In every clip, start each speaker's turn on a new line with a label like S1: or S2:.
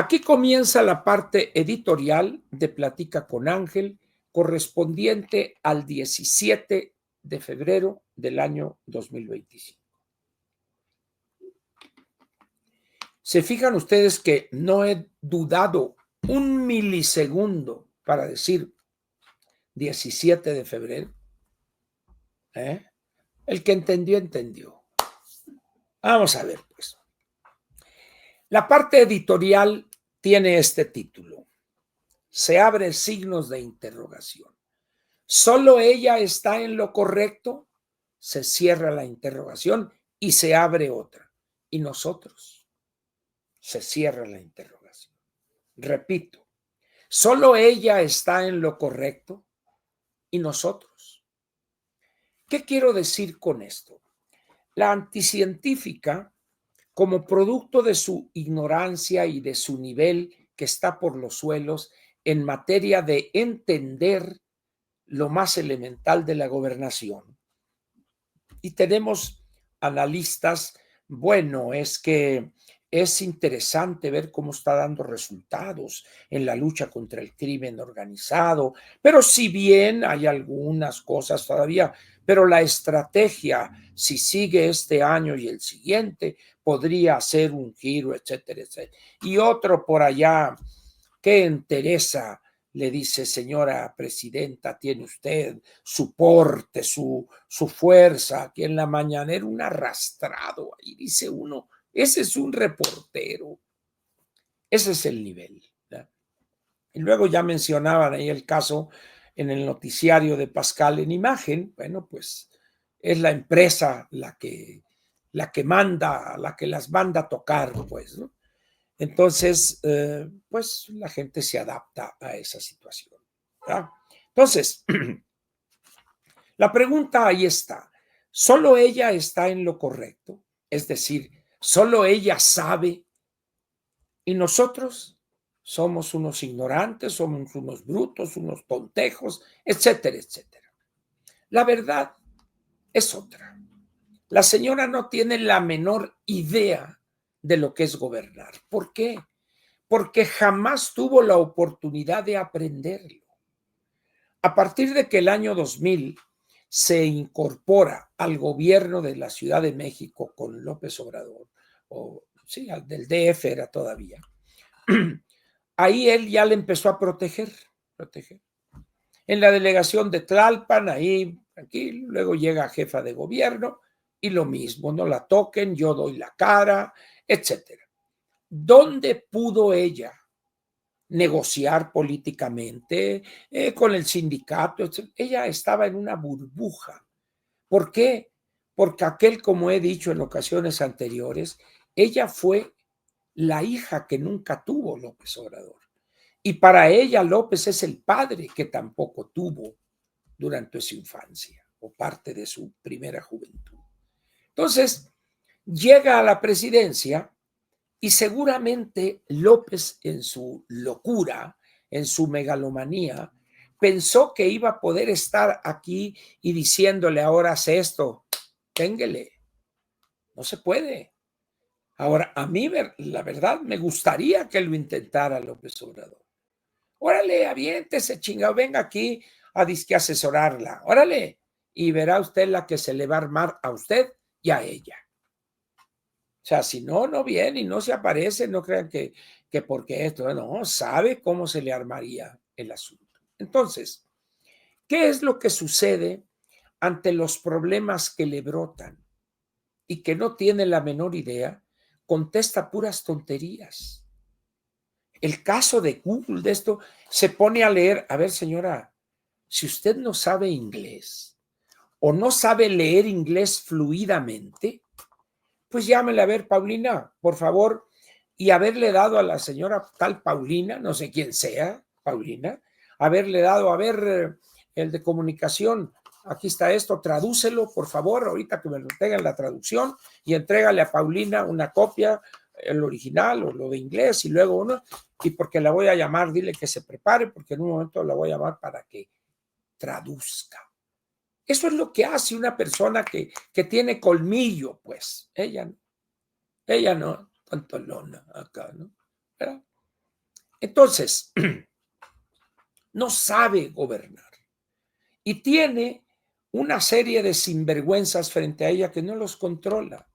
S1: Aquí comienza la parte editorial de Platica con Ángel, correspondiente al 17 de febrero del año 2025. Se fijan ustedes que no he dudado un milisegundo para decir 17 de febrero. El que entendió, entendió. Vamos a ver, pues. La parte editorial tiene este título. Se abren signos de interrogación. ¿Solo ella está en lo correcto? Se cierra la interrogación y se abre otra. ¿Y nosotros? Se cierra la interrogación. Repito, ¿solo ella está en lo correcto? ¿Y nosotros? ¿Qué quiero decir con esto? La anticientífica, como producto de su ignorancia y de su nivel que está por los suelos en materia de entender lo más elemental de la gobernación. Y tenemos analistas, bueno, es que es interesante ver cómo está dando resultados en la lucha contra el crimen organizado, pero si bien hay algunas cosas todavía, pero la estrategia, si sigue este año y el siguiente, podría hacer un giro, etcétera, etcétera. Y otro por allá, ¿qué interesa? Le dice, señora presidenta, tiene usted su porte, su fuerza. Aquí en la mañanera un arrastrado. Ahí dice uno, ese es un reportero. Ese es el nivel. ¿Verdad? Y luego ya mencionaban ahí el caso en el noticiario de Pascal en Imagen. Bueno, pues es la empresa la que manda, la que las manda a tocar, pues, ¿no? Entonces, pues la gente se adapta a esa situación, ¿verdad? Entonces, la pregunta ahí está. ¿Solo ella está en lo correcto? Es decir, ¿solo ella sabe? Y nosotros somos unos ignorantes, somos unos brutos, unos tontejos, etcétera, etcétera. La verdad es otra. La señora no tiene la menor idea de lo que es gobernar. ¿Por qué? Porque jamás tuvo la oportunidad de aprenderlo. A partir de que el año 2000 se incorpora al gobierno de la Ciudad de México con López Obrador, o sí, del DF era todavía, ahí él ya le empezó a proteger. En la delegación de Tlalpan, ahí, tranquilo, luego llega jefa de gobierno y lo mismo, no la toquen, yo doy la cara, etcétera. ¿Dónde pudo ella negociar políticamente con el sindicato? Ella estaba en una burbuja. ¿Por qué? Porque aquel, como he dicho en ocasiones anteriores, ella fue la hija que nunca tuvo López Obrador. Y para ella López es el padre que tampoco tuvo durante su infancia o parte de su primera juventud. Entonces, llega a la presidencia y seguramente López, en su locura, en su megalomanía, pensó que iba a poder estar aquí y diciéndole ahora haz esto, téngale. No se puede. Ahora, a mí, la verdad, me gustaría que lo intentara López Obrador. Órale, aviéntese, chingado, venga aquí a disque asesorarla. Órale, y verá usted la que se le va a armar a usted y a ella. O sea, si no, no viene y no se aparece, no crean que porque esto, no, sabe cómo se le armaría el asunto. Entonces, ¿qué es lo que sucede ante los problemas que le brotan y que no tiene la menor idea? Contesta puras tonterías. El caso de Google, de esto, se pone a leer, a ver, señora, si usted no sabe inglés o no sabe leer inglés fluidamente, pues llámele a ver, Paulina, por favor, y haberle dado a la señora tal Paulina, no sé quién sea, Paulina, haberle dado, a ver, el de comunicación, aquí está esto, tradúcelo, por favor, ahorita que me lo tengan la traducción, y entrégale a Paulina una copia, el original o lo de inglés, y luego uno, y porque la voy a llamar, dile que se prepare, porque en un momento la voy a llamar para que traduzca. Eso es lo que hace una persona que tiene colmillo, pues. Ella no, tanto lona acá, ¿no? ¿Verdad? Entonces, no sabe gobernar y tiene una serie de sinvergüenzas frente a ella que no los controla.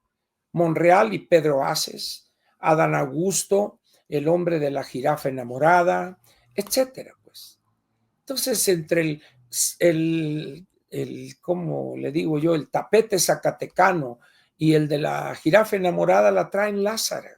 S1: Monreal y Pedro Aces, Adán Augusto, el hombre de la jirafa enamorada, etcétera, pues. Entonces, entre ¿cómo le digo yo? El tapete zacatecano y el de la jirafa enamorada la traen Lázara.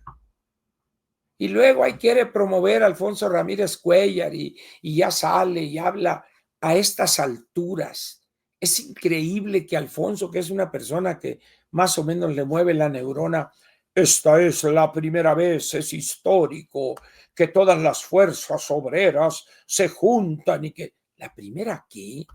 S1: Y luego ahí quiere promover a Alfonso Ramírez Cuéllar y ya sale y habla a estas alturas. Es increíble que Alfonso, que es una persona que más o menos le mueve la neurona, esta es la primera vez, es histórico, que todas las fuerzas obreras se juntan y que... ¿La primera aquí?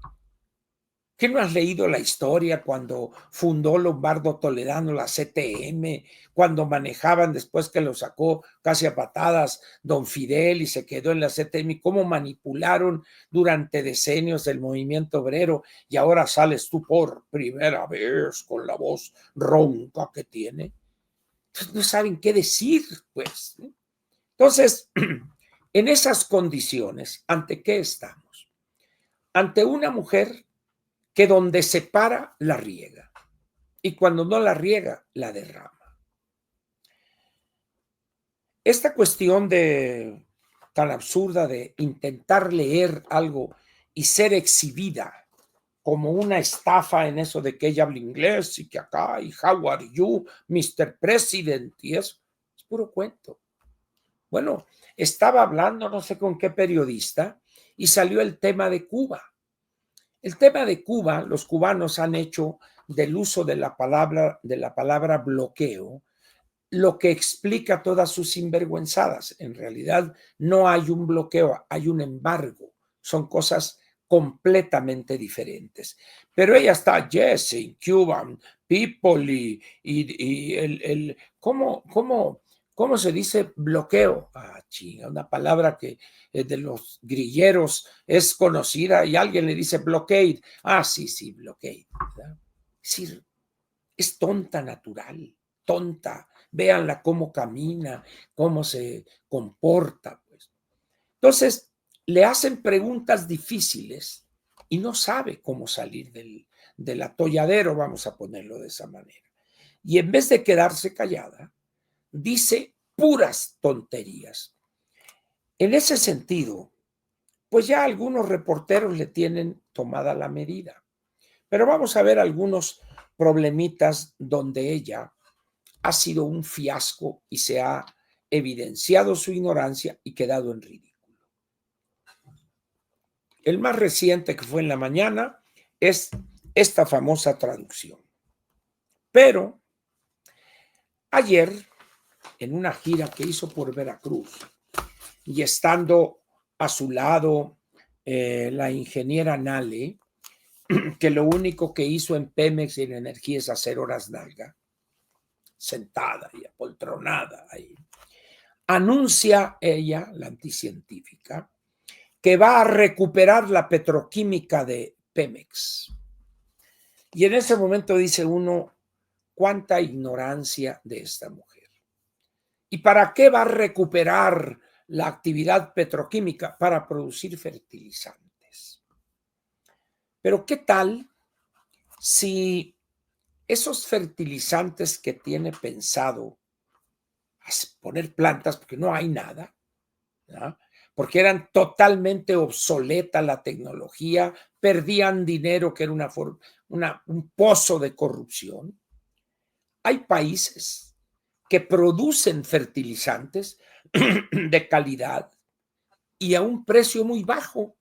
S1: ¿Qué no has leído la historia cuando fundó Lombardo Toledano la CTM, cuando manejaban después que lo sacó casi a patadas don Fidel y se quedó en la CTM, cómo manipularon durante decenios el movimiento obrero y ahora sales tú por primera vez con la voz ronca que tiene? Entonces no saben qué decir, pues. Entonces, en esas condiciones, ¿ante qué estamos? Ante una mujer que donde se para, la riega. Y cuando no la riega, la derrama. Esta cuestión tan absurda de intentar leer algo y ser exhibida como una estafa en eso de que ella habla inglés y que acá, y how are you, Mr. President, y eso, es puro cuento. Bueno, estaba hablando no sé con qué periodista y salió el tema de Cuba. El tema de Cuba, los cubanos han hecho del uso de la palabra bloqueo lo que explica todas sus sinvergüenzadas. En realidad no hay un bloqueo, hay un embargo. Son cosas completamente diferentes. Pero ella está, yes, in Cuban people y ¿cómo se dice bloqueo? Ah, chinga, una palabra que de los grilleros es conocida y alguien le dice blockade. Ah, sí, blockade. ¿Verdad? Es decir, es tonta natural, tonta. Véanla cómo camina, cómo se comporta. Pues. Entonces, le hacen preguntas difíciles y no sabe cómo salir del atolladero, vamos a ponerlo de esa manera. Y en vez de quedarse callada, dice puras tonterías. En ese sentido, pues ya algunos reporteros le tienen tomada la medida. Pero vamos a ver algunos problemitas donde ella ha sido un fiasco y se ha evidenciado su ignorancia y quedado en ridículo. El más reciente, que fue en la mañana, es esta famosa traducción. Pero ayer, en una gira que hizo por Veracruz, y estando a su lado la ingeniera Nale, que lo único que hizo en Pemex y en Energía es hacer horas nalga, sentada y apoltronada ahí. Anuncia ella, la anticientífica, que va a recuperar la petroquímica de Pemex. Y en ese momento dice uno, cuánta ignorancia de esta mujer. ¿Y para qué va a recuperar la actividad petroquímica? Para producir fertilizantes. Pero ¿qué tal si esos fertilizantes que tiene pensado poner plantas, porque no hay nada, ¿no? Porque eran totalmente obsoleta la tecnología, perdían dinero, que era un pozo de corrupción? Hay países que producen fertilizantes de calidad y a un precio muy bajo,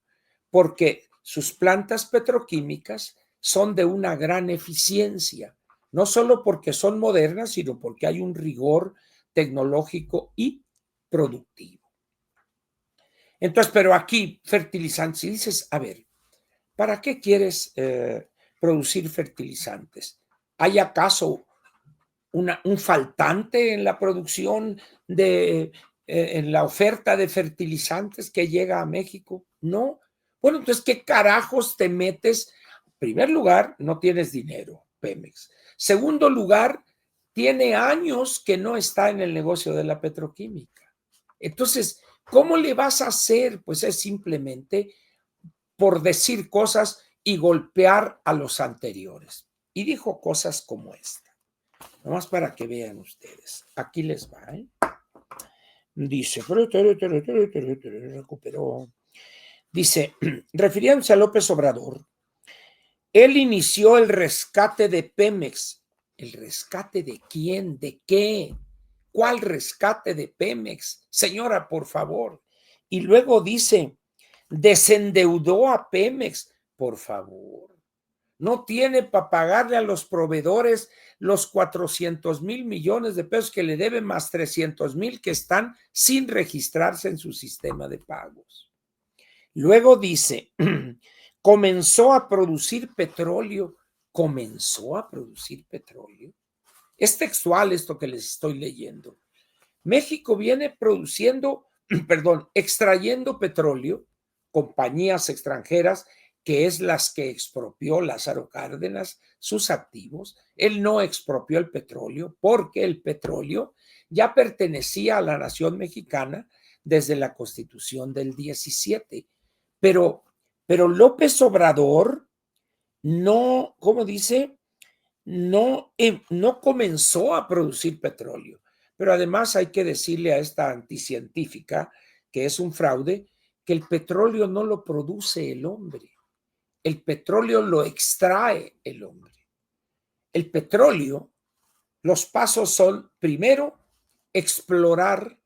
S1: porque sus plantas petroquímicas son de una gran eficiencia, no solo porque son modernas, sino porque hay un rigor tecnológico y productivo. Entonces, pero aquí fertilizantes, y dices, a ver, ¿para qué quieres producir fertilizantes? ¿Hay acaso un faltante en la producción en la oferta de fertilizantes que llega a México? No. Bueno, entonces, ¿qué carajos te metes? En primer lugar, no tienes dinero, Pemex. Segundo lugar, tiene años que no está en el negocio de la petroquímica. Entonces, ¿Cómo le vas a hacer? Pues es simplemente por decir cosas y golpear a los anteriores. Y dijo cosas como esta. Nomás para que vean ustedes. Aquí les va, ¿eh? Dice, recuperó. Dice, refiriéndose a López Obrador, él inició el rescate de Pemex. ¿El rescate de quién? ¿De qué? ¿Cuál rescate de Pemex? Señora, por favor. Y luego dice, desendeudó a Pemex. Por favor. No tiene para pagarle a los proveedores los 400,000 millones de pesos que le deben, más 300,000 que están sin registrarse en su sistema de pagos. Luego dice, comenzó a producir petróleo. ¿Comenzó a producir petróleo? Es textual esto que les estoy leyendo. México viene produciendo, extrayendo petróleo, compañías extranjeras, que es las que expropió Lázaro Cárdenas, sus activos. Él no expropió el petróleo porque el petróleo ya pertenecía a la nación mexicana desde la Constitución del 17. Pero López Obrador no, ¿cómo dice? No comenzó a producir petróleo. Pero además hay que decirle a esta anticientífica, que es un fraude, que el petróleo no lo produce el hombre. El petróleo lo extrae el hombre. El petróleo, los pasos son, primero, explorar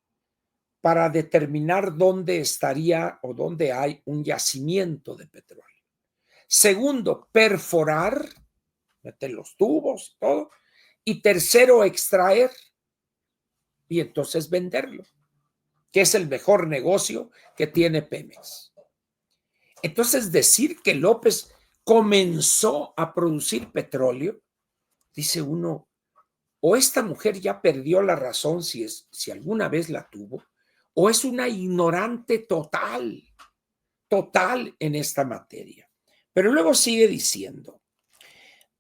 S1: para determinar dónde estaría o dónde hay un yacimiento de petróleo. Segundo, perforar, meter los tubos, todo. Y tercero, extraer y entonces venderlo, que es el mejor negocio que tiene Pemex. Entonces, decir que López comenzó a producir petróleo, dice uno, o esta mujer ya perdió la razón si alguna vez la tuvo, o es una ignorante total en esta materia. Pero luego sigue diciendo,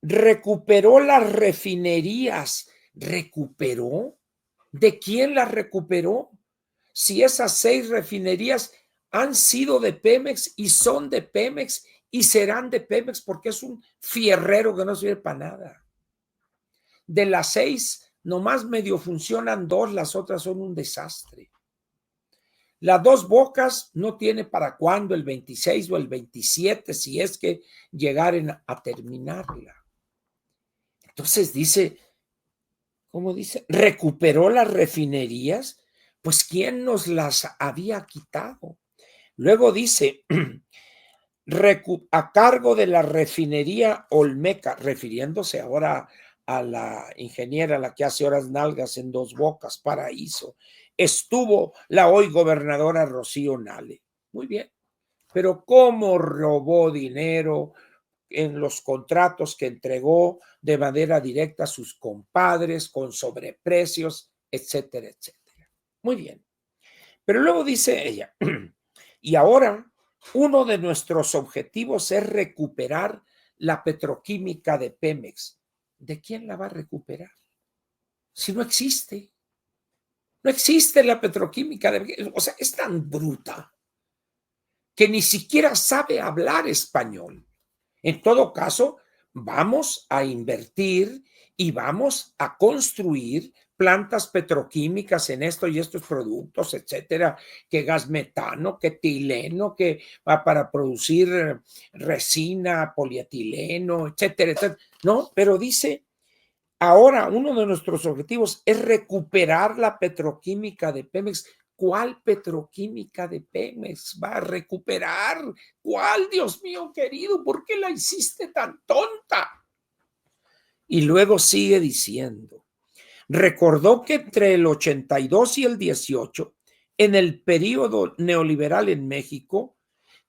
S1: recuperó las refinerías. ¿Recuperó? ¿De quién las recuperó? Si esas 6 refinerías han sido de Pemex y son de Pemex y serán de Pemex porque es un fierrero que no sirve para nada. De las 6, nomás medio funcionan 2, las otras son un desastre. Las Dos Bocas no tiene para cuándo, el 26 o el 27, si es que llegaren a terminarla. Entonces dice, ¿cómo dice? ¿Recuperó las refinerías? Pues ¿quién nos las había quitado? Luego dice, a cargo de la refinería Olmeca, refiriéndose ahora a la ingeniera, la que hace horas nalgas en Dos Bocas, Paraíso, estuvo la hoy gobernadora Rocío Nale. Muy bien, pero ¿cómo robó dinero en los contratos que entregó de manera directa a sus compadres con sobreprecios, etcétera, etcétera? Muy bien. Pero luego dice ella, y ahora uno de nuestros objetivos es recuperar la petroquímica de Pemex. ¿De quién la va a recuperar? Si no existe. No existe la petroquímica de, o sea, es tan bruta que ni siquiera sabe hablar español. En todo caso, vamos a invertir y vamos a construir plantas petroquímicas en esto y estos productos, etcétera, que gas metano, que etileno, que va para producir resina, polietileno, etcétera, etcétera. No, pero dice, ahora uno de nuestros objetivos es recuperar la petroquímica de Pemex. ¿Cuál petroquímica de Pemex va a recuperar? ¿Cuál, Dios mío querido? ¿Por qué la hiciste tan tonta? Y luego sigue diciendo, recordó que entre el 82 y el 18, en el periodo neoliberal en México,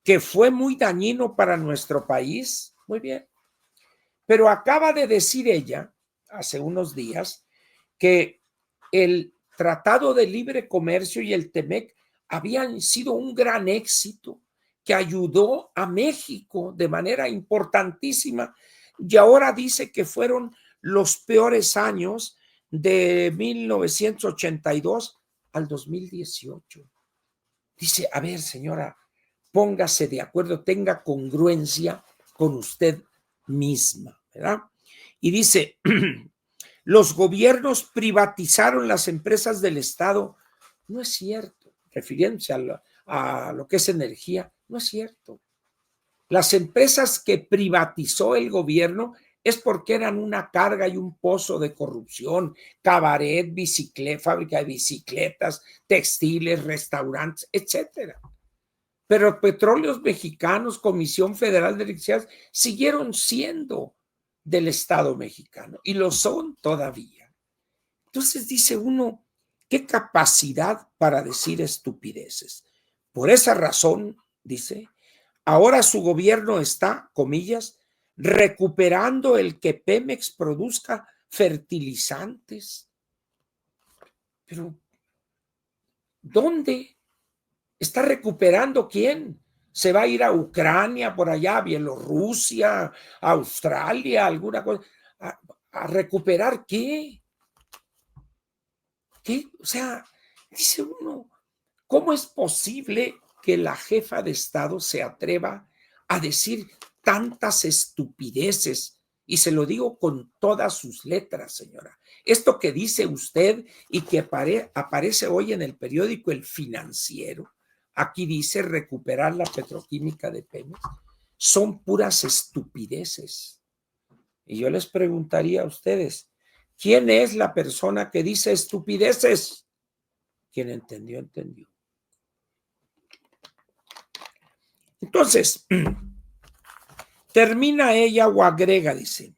S1: que fue muy dañino para nuestro país, muy bien, pero acaba de decir ella, hace unos días, que el Tratado de Libre Comercio y el TEMEC habían sido un gran éxito que ayudó a México de manera importantísima y ahora dice que fueron los peores años de 1982 al 2018. Dice, a ver, señora, póngase de acuerdo, tenga congruencia con usted misma, ¿verdad? Y dice, los gobiernos privatizaron las empresas del Estado. No es cierto, refiriéndose a lo que es energía, no es cierto. Las empresas que privatizó el gobierno es porque eran una carga y un pozo de corrupción, cabaret, fábrica de bicicletas, textiles, restaurantes, etcétera. Pero Petróleos Mexicanos, Comisión Federal de Electricidad, siguieron siendo del Estado mexicano y lo son todavía. Entonces dice uno, ¿qué capacidad para decir estupideces? Por esa razón, dice, ahora su gobierno está, comillas, recuperando el que Pemex produzca fertilizantes. Pero, ¿dónde? ¿Está recuperando quién? ¿Se va a ir a Ucrania, por allá, a Bielorrusia, a Australia, alguna cosa? ¿A recuperar qué? ¿Qué? O sea, dice uno, ¿cómo es posible que la jefa de Estado se atreva a decir tantas estupideces? Y se lo digo con todas sus letras, señora. Esto que dice usted y que aparece hoy en el periódico El Financiero, aquí dice recuperar la petroquímica de Pemex, son puras estupideces. Y yo les preguntaría a ustedes, ¿quién es la persona que dice estupideces? Quien entendió, entendió. Entonces, termina ella o agrega, dice,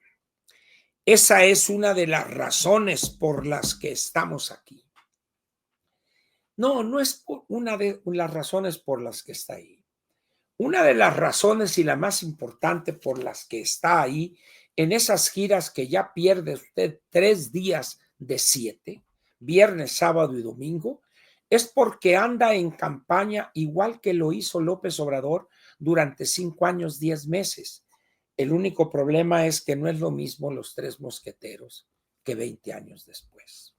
S1: esa es una de las razones por las que estamos aquí. No, no es una de las razones por las que está ahí. Una de las razones y la más importante por las que está ahí, en esas giras que ya pierde usted 3 días de 7, viernes, sábado y domingo, es porque anda en campaña igual que lo hizo López Obrador durante 5 años, 10 meses. El único problema es que no es lo mismo los 3 mosqueteros que 20 años después.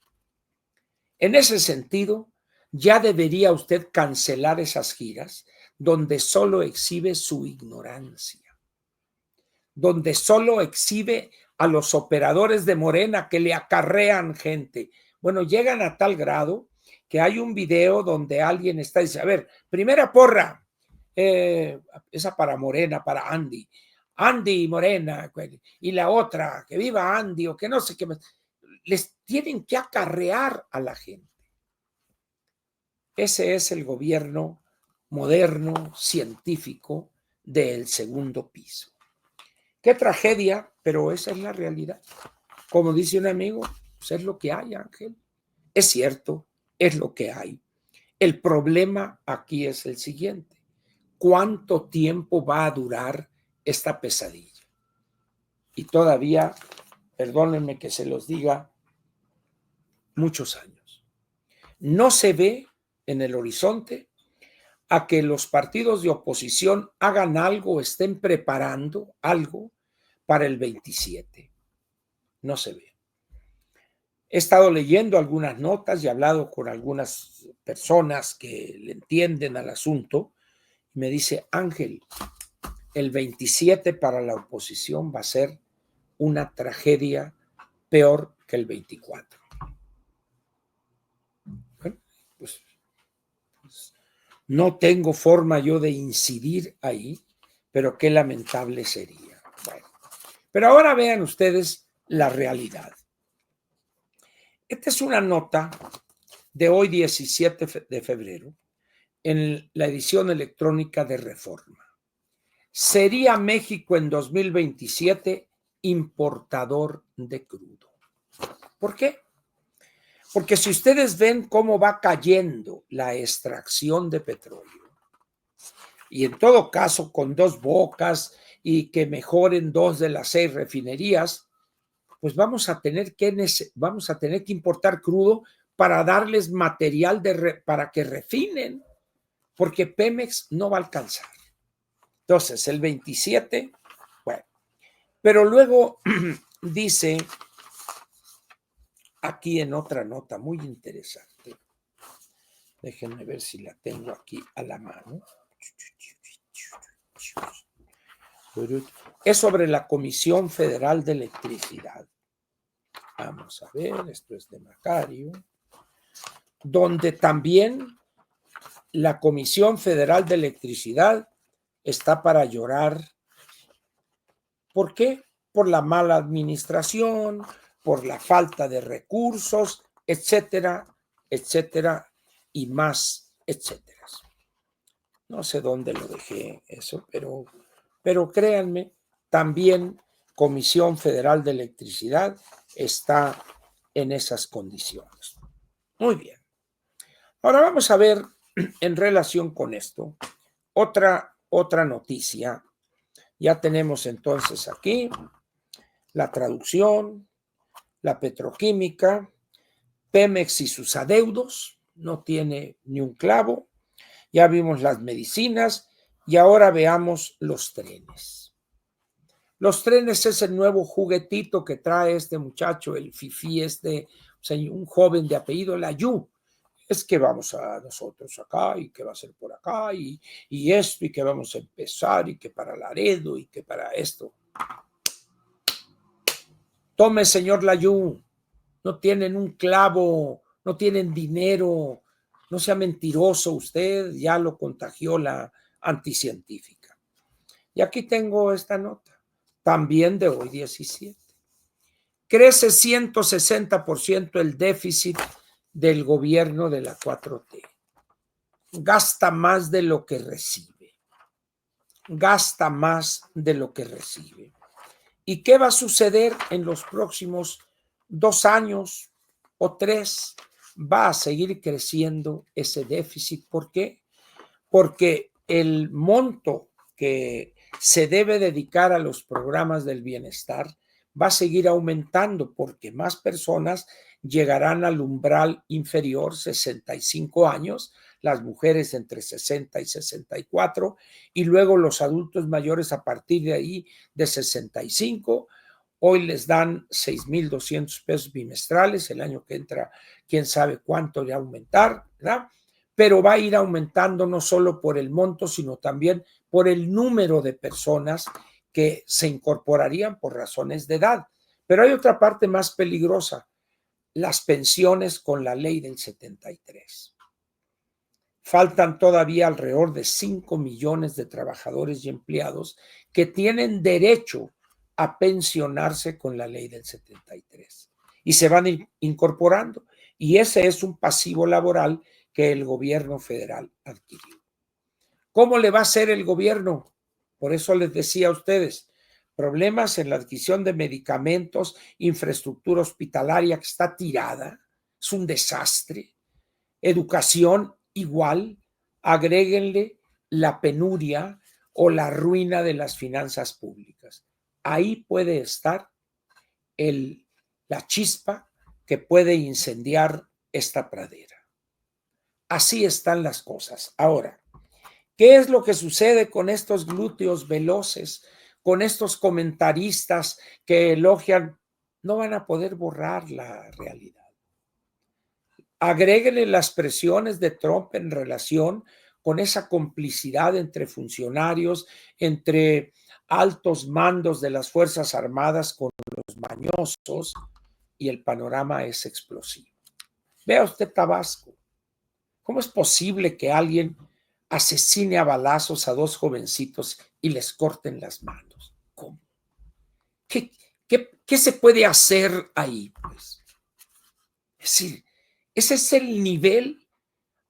S1: En ese sentido, ya debería usted cancelar esas giras donde solo exhibe su ignorancia, donde solo exhibe a los operadores de Morena que le acarrean gente. Bueno, llegan a tal grado que hay un video donde alguien está diciendo, a ver, primera porra, esa para Morena, para Andy Morena, y la otra, que viva Andy, o que no sé qué más. Les tienen que acarrear a la gente. Ese es el gobierno moderno, científico del segundo piso. Qué tragedia, pero esa es la realidad. Como dice un amigo, pues es lo que hay, Ángel. Es cierto, es lo que hay. El problema aquí es el siguiente. ¿Cuánto tiempo va a durar esta pesadilla? Y todavía, perdónenme que se los diga, muchos años. No se ve en el horizonte a que los partidos de oposición hagan algo, estén preparando algo para el 27. No se ve. He estado leyendo algunas notas y he hablado con algunas personas que le entienden al asunto. Y me dice, Ángel, el 27 para la oposición va a ser una tragedia peor que el 24. Bueno, pues no tengo forma yo de incidir ahí, pero qué lamentable sería. Bueno, pero ahora vean ustedes la realidad. Esta es una nota de hoy 17 de febrero en la edición electrónica de Reforma. ¿Sería México en 2027 importador de crudo? ¿Por qué? Porque si ustedes ven cómo va cayendo la extracción de petróleo, y en todo caso con Dos Bocas y que mejoren 2 de las 6 refinerías, pues vamos a tener que importar crudo para darles material para que refinen, porque Pemex no va a alcanzar. Entonces, el 27, bueno, pero luego dice aquí en otra nota muy interesante, Déjenme ver si la tengo aquí a la mano. Es sobre la Comisión Federal de Electricidad. Vamos a ver, esto es de Macario, donde también la Comisión Federal de Electricidad está para llorar. ¿Por qué? Por la mala administración, por la falta de recursos, etcétera, etcétera, y más, etcétera. No sé dónde lo dejé eso, pero créanme, también Comisión Federal de Electricidad está en esas condiciones. Muy bien. Ahora vamos a ver en relación con esto otra noticia. Ya tenemos entonces aquí la traducción, la petroquímica, Pemex y sus adeudos, no tiene ni un clavo. Ya vimos las medicinas y ahora veamos los trenes. Los trenes es el nuevo juguetito que trae este muchacho, el fifí, un joven de apellido Layú. Es que vamos a nosotros acá y que va a ser por acá y esto y que vamos a empezar y que para Laredo y que para esto. Tome, señor Layú, no tienen un clavo, no tienen dinero, no sea mentiroso usted, ya lo contagió la anticientífica. Y aquí tengo esta nota, también de hoy 17. Crece 160% el déficit del gobierno de la 4T. Gasta más de lo que recibe. Gasta más de lo que recibe. ¿Y qué va a suceder en los próximos 2 años o 3? Va a seguir creciendo ese déficit. ¿Por qué? Porque el monto que se debe dedicar a los programas del bienestar va a seguir aumentando porque más personas llegarán al umbral inferior, 65 años, las mujeres entre 60 y 64, y luego los adultos mayores a partir de ahí de 65. Hoy les dan 6,200 pesos bimestrales, el año que entra, quién sabe cuánto le aumentar, ¿verdad? Pero va a ir aumentando no solo por el monto, sino también por el número de personas que se incorporarían por razones de edad. Pero hay otra parte más peligrosa, las pensiones con la ley del 73. Faltan todavía alrededor de 5 millones de trabajadores y empleados que tienen derecho a pensionarse con la ley del 73 y se van incorporando. Y ese es un pasivo laboral que el gobierno federal adquirió. ¿Cómo le va a hacer el gobierno? Por eso les decía a ustedes, problemas en la adquisición de medicamentos, infraestructura hospitalaria que está tirada, es un desastre. Educación igual, agréguenle la penuria o la ruina de las finanzas públicas. Ahí puede estar la chispa que puede incendiar esta pradera. Así están las cosas. Ahora, ¿qué es lo que sucede con estos glúteos veloces, con estos comentaristas que elogian? No van a poder borrar la realidad. Agréguele las presiones de Trump en relación con esa complicidad entre funcionarios, entre altos mandos de las Fuerzas Armadas con los mañosos, y el panorama es explosivo. Vea usted Tabasco. ¿Cómo es posible que alguien asesine a balazos a 2 jovencitos y les corten las manos? ¿Cómo? ¿Qué se puede hacer ahí? Pues? Es decir, ese es el nivel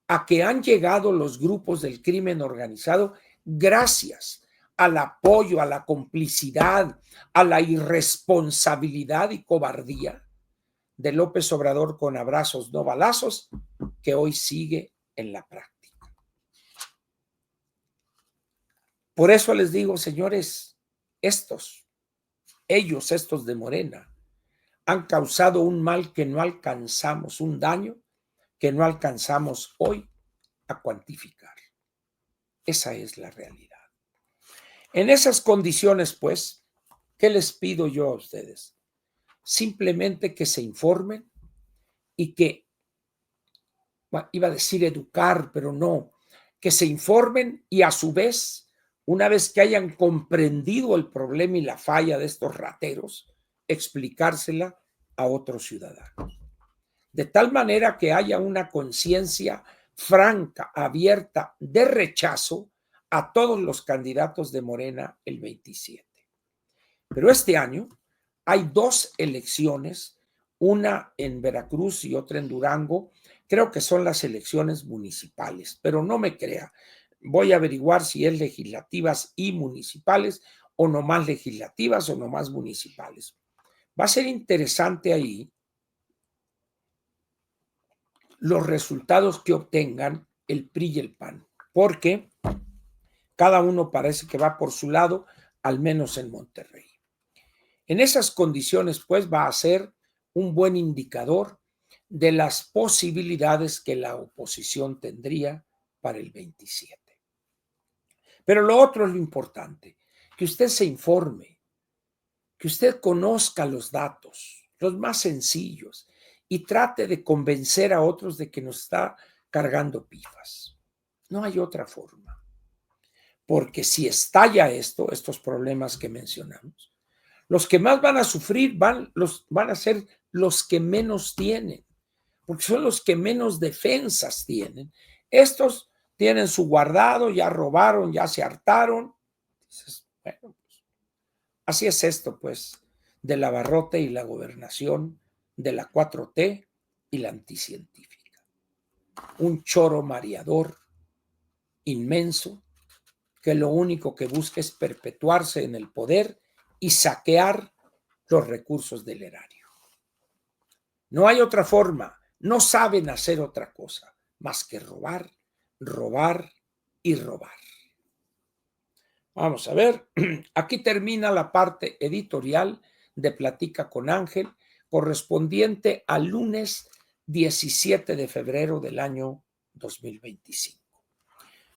S1: a que han llegado los grupos del crimen organizado gracias al apoyo, a la complicidad, a la irresponsabilidad y cobardía de López Obrador con abrazos no balazos, que hoy sigue en la práctica. Por eso les digo, señores, estos de Morena, han causado un mal que no alcanzamos, un daño que no alcanzamos hoy a cuantificar. Esa es la realidad. En esas condiciones, pues, ¿qué les pido yo a ustedes? Simplemente que se informen y que iba a decir educar, pero no, que se informen y a su vez, una vez que hayan comprendido el problema y la falla de estos rateros, explicársela a otros ciudadanos. De tal manera que haya una conciencia franca, abierta, de rechazo a todos los candidatos de Morena el 27. Pero este año hay dos elecciones, una en Veracruz y otra en Durango. Creo que son las elecciones municipales, pero no me crea. Voy a averiguar si es legislativas y municipales o no más legislativas o no más municipales. Va a ser interesante ahí los resultados que obtengan el PRI y el PAN, porque cada uno parece que va por su lado, al menos en Monterrey. En esas condiciones, pues, va a ser un buen indicador de las posibilidades que la oposición tendría para el 27. Pero lo otro es lo importante, que usted se informe, que usted conozca los datos, los más sencillos, y trate de convencer a otros de que nos está cargando pifas. No hay otra forma. Porque si estalla estos problemas que mencionamos, los que más van a sufrir van a ser los que menos tienen, porque son los que menos defensas tienen. Estos tienen su guardado, ya robaron, ya se hartaron. Dices, bueno, pues, así es esto, pues, del abarrote y la gobernación de la 4T y la anticientífica. Un choro mareador inmenso que lo único que busca es perpetuarse en el poder y saquear los recursos del erario. No hay otra forma, no saben hacer otra cosa más que robar, robar y robar. Vamos a ver, aquí termina la parte editorial de Platica con Ángel, correspondiente al lunes 17 de febrero del año 2025.